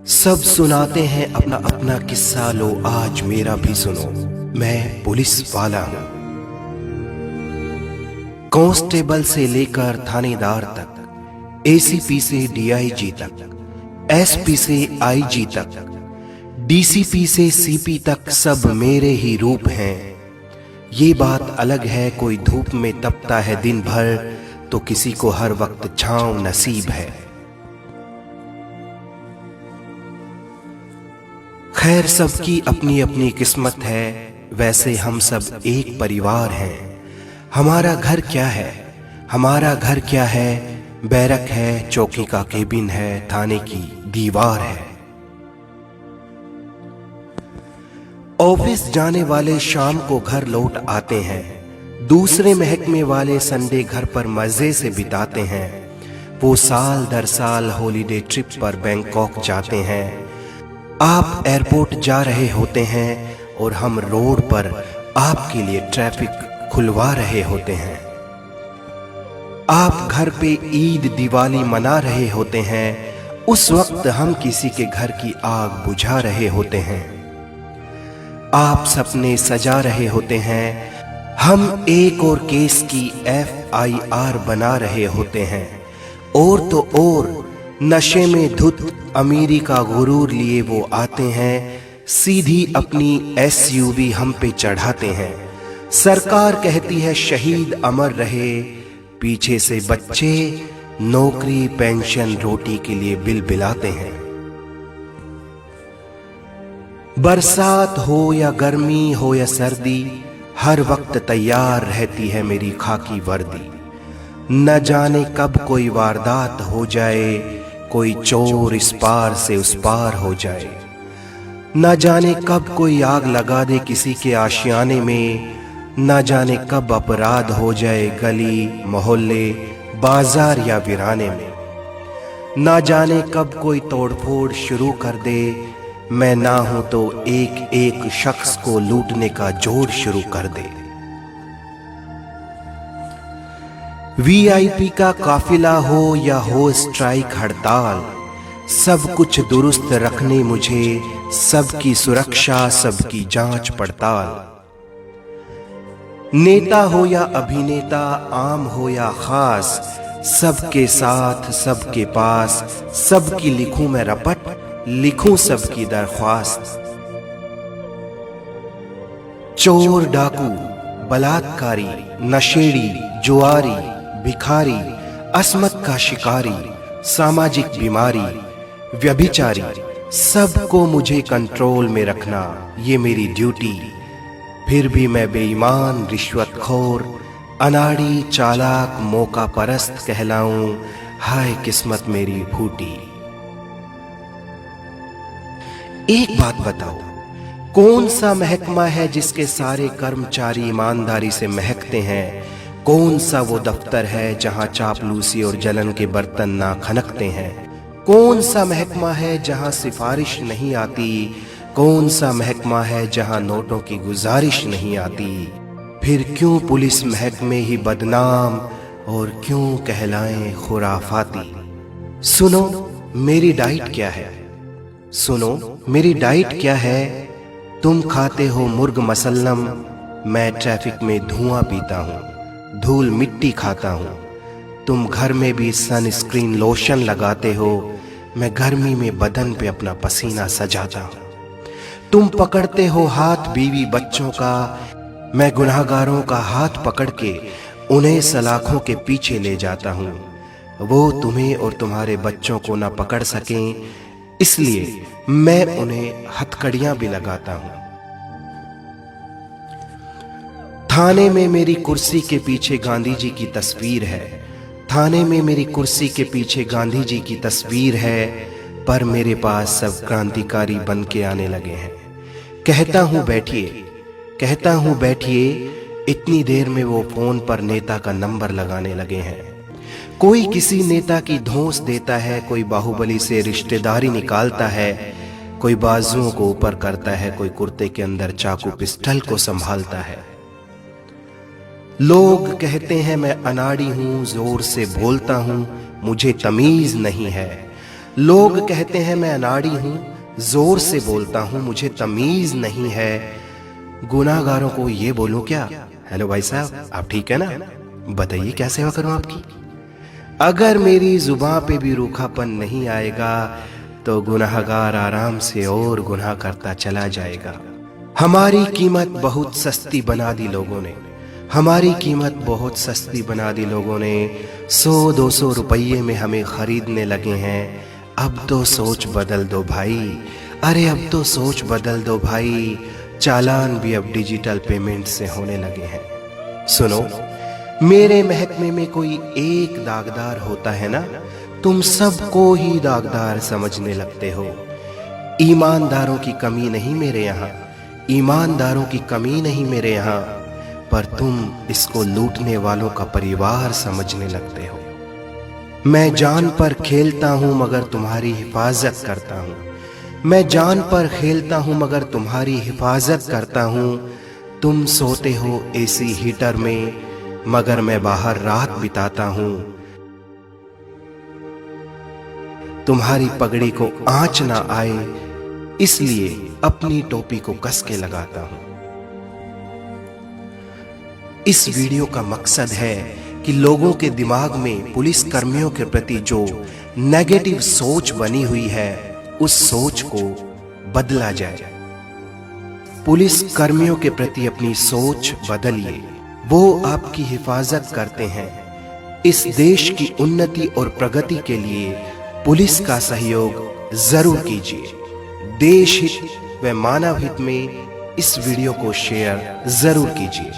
सब सुनाते हैं अपना अपना किस्सा, लो आज मेरा भी सुनो। मैं पुलिस वाला हूं, कांस्टेबल से लेकर थानेदार तक, एसीपी से डीआईजी तक, एसपी से आईजी तक, डीसीपी से सीपी तक, सब मेरे ही रूप हैं। ये बात अलग है, कोई धूप में तपता है दिन भर, तो किसी को हर वक्त छांव नसीब है। खैर, सबकी अपनी अपनी किस्मत है, वैसे हम सब एक परिवार हैं। हमारा घर क्या है, हमारा घर क्या है? बैरक है, चौकी का केबिन है, थाने की दीवार है। ऑफिस जाने वाले शाम को घर लौट आते हैं, दूसरे महकमे वाले संडे घर पर मजे से बिताते हैं। वो साल दर साल हॉलीडे ट्रिप पर बैंकॉक जाते हैं। आप एयरपोर्ट जा रहे होते हैं और हम रोड पर आपके लिए ट्रैफिक खुलवा रहे होते हैं। आप घर पे ईद दिवाली मना रहे होते हैं, उस वक्त हम किसी के घर की आग बुझा रहे होते हैं। आप सपने सजा रहे होते हैं, हम एक और केस की FIR बना रहे होते हैं। और तो और नशे में धुत अमीरी का गुरूर लिए वो आते हैं, सीधी अपनी SUV हम पे चढ़ाते हैं। सरकार कहती है शहीद अमर रहे, पीछे से बच्चे नौकरी पेंशन रोटी के लिए बिलबिलाते हैं। बरसात हो या गर्मी हो या सर्दी, हर वक्त तैयार रहती है मेरी खाकी वर्दी। न जाने कब कोई वारदात हो जाए, कोई चोर इस पार से उस पार हो जाए। न जाने कब कोई आग लगा दे किसी के आशियाने में, न जाने कब अपराध हो जाए गली मोहल्ले बाजार या वीराने में। न जाने कब कोई तोड़फोड़ शुरू कर दे, मैं ना हूं तो एक एक शख्स को लूटने का जोर शुरू कर दे। VIP का काफिला हो या हो स्ट्राइक हड़ताल, सब कुछ दुरुस्त रखने मुझे, सबकी सुरक्षा सबकी जांच पड़ताल। नेता हो या अभिनेता, आम हो या खास, सबके साथ सबके पास, सबकी लिखूं मैं रपट, लिखूं सबकी दरख्वास्त। चोर डाकू बलात्कारी नशेड़ी जुआरी भिखारी अस्मत का शिकारी सामाजिक बीमारी व्यभिचारी, सबको मुझे कंट्रोल में रखना ये मेरी ड्यूटी। फिर भी मैं बेईमान रिश्वतखोर अनाड़ी चालाक मौका परस्त कहलाऊं, हाय किस्मत मेरी फूटी। एक बात बताओ, कौन सा महकमा है जिसके सारे कर्मचारी ईमानदारी से महकते हैं? कौन सा वो दफ्तर है जहां चापलूसी और जलन के बर्तन ना खनकते हैं? कौन सा महकमा है जहां सिफारिश नहीं आती? कौन सा महकमा है जहां नोटों की गुजारिश नहीं आती? फिर क्यों पुलिस महकमे ही बदनाम और क्यों कहलाएं खुराफाती? सुनो मेरी डाइट क्या है, सुनो मेरी डाइट क्या है। तुम खाते हो मुर्ग मसल्लम, मैं ट्रैफिक में धुआं पीता हूँ, धूल मिट्टी खाता हूँ। तुम घर में भी सनस्क्रीन लोशन लगाते हो, मैं गर्मी में बदन पे अपना पसीना सजाता हूँ। तुम पकड़ते हो हाथ बीवी बच्चों का, मैं गुनाहगारों का हाथ पकड़ के उन्हें सलाखों के पीछे ले जाता हूँ। वो तुम्हें और तुम्हारे बच्चों को ना पकड़ सकें, इसलिए मैं उन्हें हथकड़ियां भी लगाता हूं। थाने में मेरी कुर्सी के पीछे गांधी जी की तस्वीर है, थाने में मेरी कुर्सी के पीछे गांधी जी की तस्वीर है, पर मेरे पास सब क्रांतिकारी बन के आने लगे हैं। कहता हूं बैठिए, कहता हूं बैठिए, इतनी देर में वो फोन पर नेता का नंबर लगाने लगे हैं। कोई किसी नेता की धौंस देता है, कोई बाहुबली से रिश्तेदारी निकालता है, कोई बाजुओं को ऊपर करता है, कोई कुर्ते के अंदर चाकू पिस्टल को संभालता है। लोग कहते हैं मैं अनाड़ी हूं, जोर से बोलता हूं, मुझे तमीज नहीं है। लोग कहते हैं मैं अनाड़ी हूं, जोर से बोलता हूं, मुझे तमीज नहीं है। गुनाहगारों को ये बोलूं क्या? हेलो भाई साहब, आप ठीक है ना? बताइए क्या सेवा करूं आपकी? अगर मेरी जुबान पे भी रूखापन नहीं आएगा तो गुनाहगार आराम से और गुनाह करता चला जाएगा। हमारी कीमत बहुत सस्ती बना दी लोगों ने, हमारी कीमत बहुत सस्ती बना दी लोगों ने। 100-200 रुपये में हमें खरीदने लगे हैं। अब तो सोच बदल दो भाई, अरे अब तो सोच बदल दो भाई। चालान भी अब डिजिटल पेमेंट से होने लगे हैं। सुनो, मेरे महकमे में कोई एक दागदार होता है ना, तुम सबको ही दागदार समझने लगते हो। ईमानदारों की कमी नहीं मेरे यहाँ, ईमानदारों की कमी नहीं मेरे यहाँ, पर तुम इसको लूटने वालों का परिवार समझने लगते हो। मैं जान पर खेलता हूं मगर तुम्हारी हिफाजत करता हूं, मैं जान पर खेलता हूं मगर तुम्हारी हिफाजत करता हूं। तुम सोते हो एसी हीटर में मगर मैं बाहर रात बिताता हूं। तुम्हारी पगड़ी को आंच ना आए इसलिए अपनी टोपी को कस के लगाता हूं। इस वीडियो का मकसद है कि लोगों के दिमाग में पुलिस कर्मियों के प्रति जो नेगेटिव सोच बनी हुई है उस सोच को बदला जाए। पुलिस कर्मियों के प्रति अपनी सोच बदलिए, वो आपकी हिफाजत करते हैं। इस देश की उन्नति और प्रगति के लिए पुलिस का सहयोग जरूर कीजिए। देश हित व मानव हित में इस वीडियो को शेयर जरूर कीजिए।